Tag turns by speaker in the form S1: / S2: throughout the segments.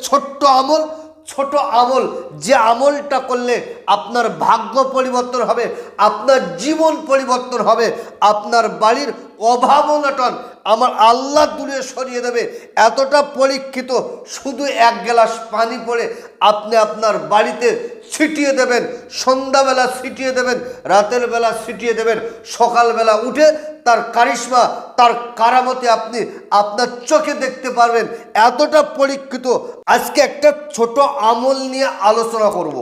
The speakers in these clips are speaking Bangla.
S1: ছোট্ট আমল, ছোট আমল, যে আমলটা করলে আপনার ভাগ্য পরিবর্তন হবে, আপনার জীবন পরিবর্তন হবে, আপনার বাড়ির অভাব অনটন আমার আল্লাহ দূরে সরিয়ে দেবে। এতটা পরীক্ষিত, শুধু এক গ্লাস পানি পড়ে আপনি আপনার বাড়িতে ছিটিয়ে দেবেন, সন্ধ্যাবেলা ছিটিয়ে দেবেন, রাতের বেলা ছিটিয়ে দেবেন, সকালবেলা উঠে তার কারিশমা, তার কারামতে আপনি আপনার চোখে দেখতে পারবেন। এতটা পরীক্ষিত। আজকে একটা ছোট আমল নিয়ে আলোচনা করব,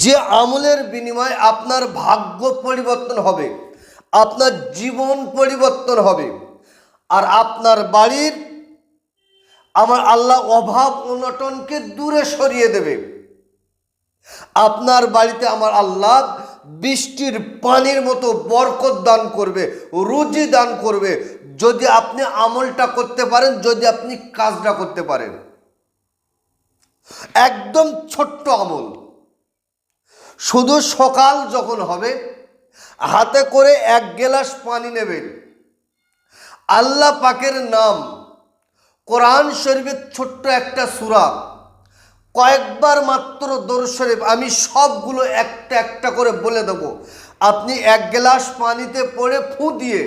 S1: যে আমলের বিনিময়ে আপনার ভাগ্য পরিবর্তন হবে, আপনার জীবন পরিবর্তন হবে, আর আপনার বাড়ির আমার আল্লাহ অভাব অনটনকে দূরে সরিয়ে দেবে। আপনার বাড়িতে আমার আল্লাহ বৃষ্টির পানির মতো বরকত দান করবে, রুজি দান করবে, যদি আপনি আমলটা করতে পারেন, যদি আপনি কাজটা করতে পারেন। একদম ছোট্ট আমল। শুধু সকাল যখন হবে, হাতে করে এক গ্লাস পানি নেবেন, আল্লাহ পাকের নাম, কোরআন শরীফের ছোট্ট একটা সূরা, কয়েকবার মাত্র দরুদ শরীফ, আমি সবগুলো একটা একটা করে বলে দেব। আপনি এক গ্লাস পানিতে পড়ে ফু দিয়ে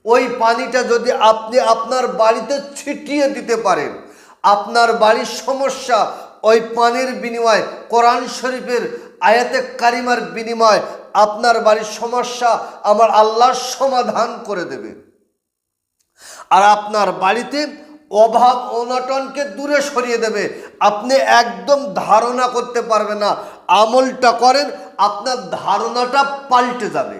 S1: ওই পানিটা যদি আপনি আপনার বাড়িতে ছিটিয়ে দিতে পারেন, আপনার বাড়ির সমস্যা ওই পানির বিনিময়ে, কোরআন শরীফের আয়াতে কারিমার বিনিময়ে আপনার বাড়ির সমস্যা আমার আল্লাহ সমাধান করে দেবে। আর আপনার বাড়িতে অভাব অনটনকে দূরে সরিয়ে দেবে। আপনি একদম ধারণা করতে পারবেন না। আমলটা করেন, আপনার ধারণাটা পাল্টে যাবে।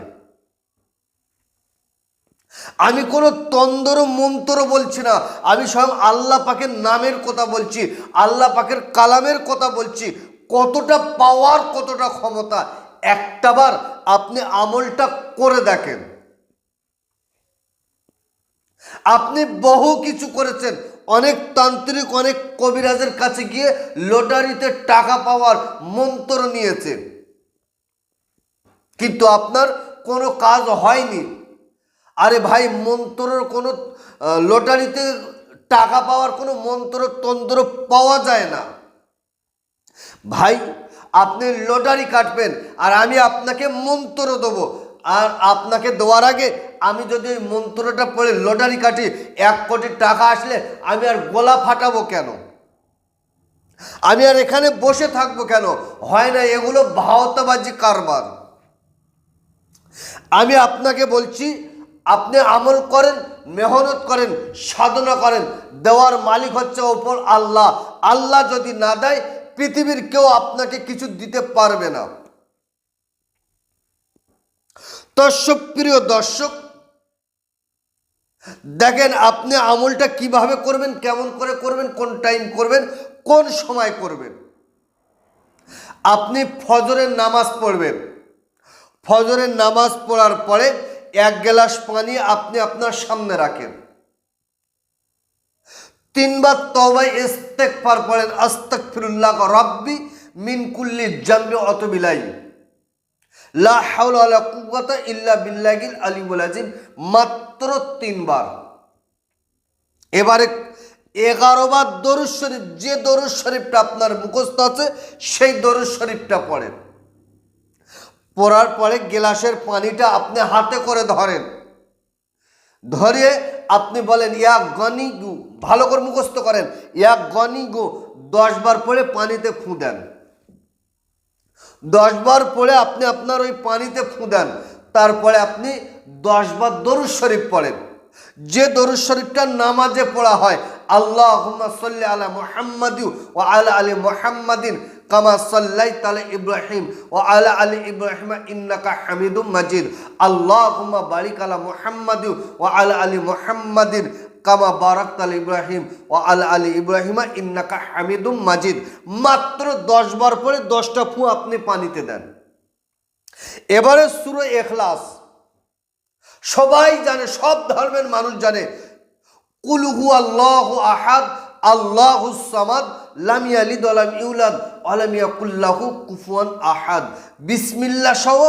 S1: আমি কোনো তন্ত্র মন্ত্র বলছি না, আমি স্বয়ং আল্লাহ পাকের নামের কথা বলছি, আল্লাহ পাকের কালামের কথা বলছি। কতটা পাওয়ার, কতটা ক্ষমতা। একটাবার আপনি আমলটা করে দেখেন। আপনি বহু কিছু করেছেন, অনেক তান্ত্রিক, অনেক কবিরাজের কাছে গিয়ে লটারিতে টাকা পাওয়ার মন্ত্র নিয়েছেন, কিন্তু আপনার কোনো কাজ হয়নি। আরে ভাই, মন্ত্রের কোনো লটারিতে টাকা পাওয়ার কোনো মন্ত্র তন্ত্র পাওয়া যায় না ভাই। আপনি লটারি কাটবেন আর আমি আপনাকে মন্ত্র দেবো, আর আপনাকে দেওয়ার আগে আমি যদি ওই মন্ত্রটা পড়ে লটারি কাটি, 1 কোটি টাকা আসলে আমি আর গলা ফাটাবো কেন? আমি আর এখানে বসে থাকবো কেন? হয় না, এগুলো ভাওতাবাজি কারবার। আমি আপনাকে বলছি, আপনি আমল করেন, মেহনত করেন, সাধনা করেন, দেওয়ার মালিক হচ্ছে ওপর আল্লাহ। আল্লাহ যদি না দেয়, পৃথিবীর কেউ আপনাকে কিছু দিতে পারবে না। তো সুপ্রিয় দর্শক, দেখেন আপনি আমলটা কিভাবে করবেন, কেমন করে করবেন, কোন টাইম করবেন, কোন সময় করবেন। আপনি ফজরের নামাজ পড়বেন। ফজরের নামাজ পড়ার পরে 1 গ্লাস পানি আপনি আপনার সামনে রাখেন। 3 বার তওবা ইস্তেগফার পড়েন, আস্তাগফিরুল্লাহ রাব্বি মিন কুল্লি জামবি ওয়া আতুবু ইলাইহি, লা হাওলা ওয়ালা কুওয়াতা ইল্লা বিল্লাহিল আলিয়্যিল আযীম, মাত্র 3 বার। এবারে 11 বার দরুদ শরীফ, যে দরুদ শরীফটা আপনার মুখস্থ আছে সেই দরুদ শরীফটা পড়েন। পড়ার পরে গ্লাসের পানিটা আপনি হাতে করে ধরেন, ধরে আপনি বলেন ইয়া গনি গু, ভালো করে মুখস্থ করেন, ইয়া গনি গু 10 বার পড়ে পানিতে ফু দেন। 10 বার পড়ে আপনি আপনার ওই পানিতে ফু দেন। তারপরে আপনি 10 বার দরুদ শরীফ পড়েন, যে দরুদ শরীফটা নামাজে পড়া হয়, আল্লাহুম্মা সাল্লি আলা মুহাম্মাদি ওয়া আলা আলি মুহাম্মাদিন কামা সাল্লাইতা আলা ইব্রাহিম ওয়া আলা আলি ইব্রাহিম ইন্নাকা হামিদুম মাজিদ, আল্লাহুম্মা বারিক আলা মুহাম্মাদি ওয়া আলা আলি মুহাম্মাদিন কামা বারাকতা আলা ইব্রাহিম ওয়া আলা আলি ইব্রাহিম ইন্নাকা হামিদুম মাজিদ। মাত্র 10 বার পরে 10টা ফু আপনি পানিতে দেন। এবারে সূরা ইখলাস সবাই জানে, সব ধর্মের মানুষ জানে, কুল হুয়াল্লাহু আহাদ আল্লাহুস সামাদ লাম ইয়ালিদ ওয়া লাম ইউলাদ ওয়া লাম ইয়াকুল লাহু কুফুয়ান আহাদ। বিসমিল্লাহ সহ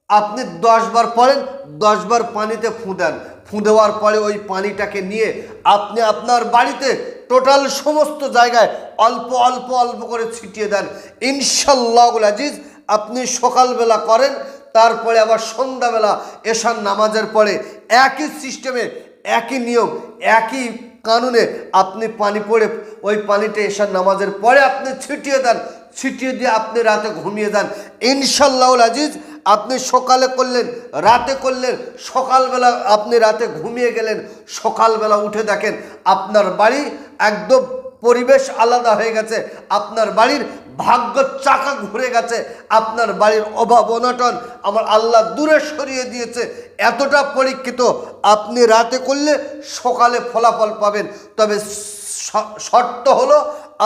S1: আপনি 10 বার পড়েন, 10 বার পানিতে ফু দেন। ফু দেওয়ার পরে ওই পানিটাকে নিয়ে আপনি আপনার বাড়িতে টোটাল সমস্ত জায়গায় অল্প অল্প অল্প করে ছিটিয়ে দেন। ইনশাআল্লাহুল আজিজ আপনি সকালবেলা করেন, তারপরে আবার সন্ধ্যাবেলা এশার নামাজের পরে একই সিস্টেমে, একই নিয়ম, একই কানুনে আপনি পানি পড়ে ওই পানিটা এশার নামাজের পরে আপনি ছিটিয়ে দেন। ছিটিয়ে দিয়ে আপনি রাতে ঘুমিয়ে যান। ইনশাআল্লাহুল আজিজ আপনি সকালে করলেন, রাতে করলেন, সকালবেলা আপনি রাতে ঘুমিয়ে গেলেন, সকালবেলা উঠে দেখেন আপনার বাড়ি একদম পরিবেশ আলাদা হয়ে গেছে, আপনার বাড়ির ভাগ্য চাকা ঘুরে গেছে, আপনার বাড়ির অভাব অনটন আমার আল্লাহ দূরে সরিয়ে দিয়েছে। এতটা পরীক্ষিত আপনি রাতে করলে সকালে ফলাফল পাবেন। তবে শর্ত হলো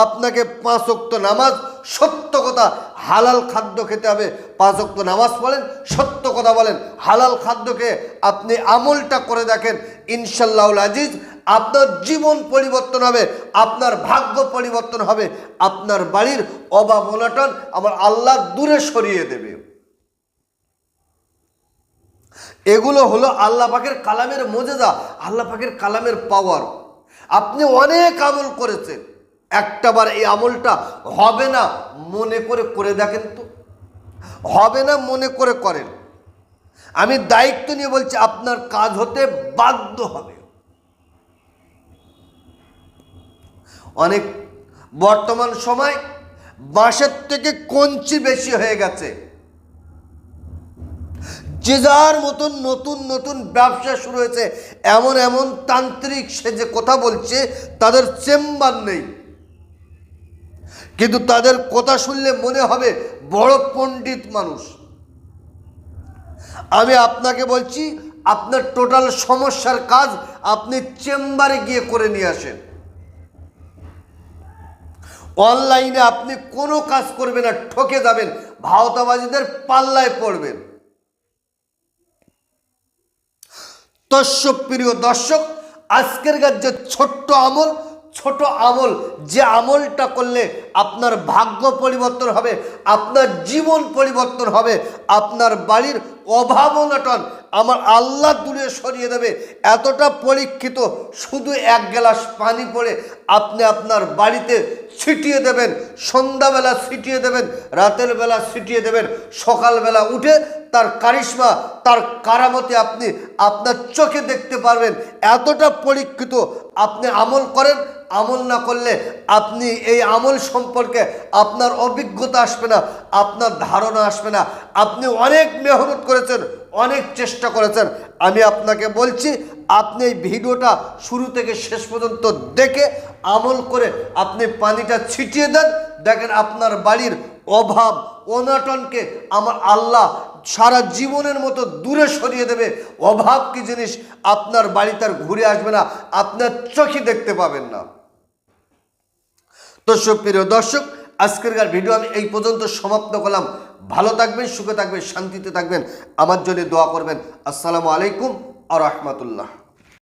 S1: আপনাকে 5 ওয়াক্ত নামাজ, সত্য কথা হালাল খাদ্য খেতে হবে। 5 ওয়াক্ত নামাজ পড়েন, সত্য কথা বলেন, হালাল খাদ্যকে আপনি আমলটা করে দেখেন। ইনশাআল্লাহুল আজিজ আপনার জীবন পরিবর্তন হবে, আপনার ভাগ্য পরিবর্তন হবে, আপনার বাড়ির অভাব অনটন আমার আল্লাহ দূরে সরিয়ে দেবে। এগুলো হলো আল্লাহ পাকের কালামের মুজিজা, আল্লাহ পাকের কালামের পাওয়ার। আপনি অনেক আমল করেছেন, একটাবার এই আমলটা হবে না মনে করে করে দেখেন তো, হবে না মনে করে করেন। আমি দায়িত্ব নিয়ে বলছি আপনার কাজ হতে বাধ্য হবে। অনেক বর্তমান সময় বাঁশের থেকে কঞ্চি বেশি হয়ে গেছে। যে যার মতন নতুন নতুন ব্যবসা শুরু হয়েছে, এমন এমন তান্ত্রিক সে যে কথা বলছে তাদের চেম্বার নেই, কিন্তু তাদের কথা শুনলে মনে হবে বড় পণ্ডিত মানুষ। আমি আপনাকে বলছি আপনার টোটাল সমস্যার কাজ আপনি চেম্বারে গিয়ে করে নিয়ে আসেন। অনলাইনে আপনি কোনো কাজ করবেন না, ঠকে যাবেন, ভাওতাবাজিদের পাল্লায় পড়বেন। তো প্রিয় দর্শক, আজকের যে ছোট্ট আমল, যে আমলটা করলে আপনার ভাগ্য পরিবর্তন হবে, আপনার জীবন পরিবর্তন হবে, আপনার বাড়ির অভাব অনটন আমার আল্লাহ দূরে সরিয়ে দেবে। এতটা পরীক্ষিত, শুধু 1 গ্লাস পানি পড়ে আপনি আপনার বাড়িতে ছিটিয়ে দেবেন, সন্ধ্যাবেলা ছিটিয়ে দেবেন, রাতের বেলা ছিটিয়ে দেবেন, সকালবেলা উঠে তার কারিশমা, তার কারামতে আপনি আপনার চোখে দেখতে পারবেন। এতটা পরীক্ষিত, আপনি আমল করেন, আমল না করলে আপনি এই আমল সম্পর্কে আপনার অভিজ্ঞতা আসবে না, আপনার ধারণা আসবে না। আপনি অনেক মেহনত করেছেন, অনেক চেষ্টা করেছেন। আমি আপনাকে বলছি আপনি এই ভিডিওটা শুরু থেকে শেষ পর্যন্ত দেখে আমল করে আপনি পানিটা ছিটিয়ে দেন, দেখেন আপনার বাড়ির অভাব অনটনকে আমার আল্লাহ সারা জীবনের মতো দূরে সরিয়ে দেবে। অভাব কি জিনিস আপনার বাড়িতে আর ঘুরে আসবে না, আপনার চোখে দেখতে পাবেন না। তো সুপ্রিয় দর্শক, আজকের ভিডিও আমি এই পর্যন্ত সমাপ্ত করলাম। ভালো থাকবেন, সুখে থাকবেন, শান্তিতে থাকবেন, আমার জন্য দোয়া করবেন। আসসালামু আলাইকুম ওয়া রাহমাতুল্লাহ।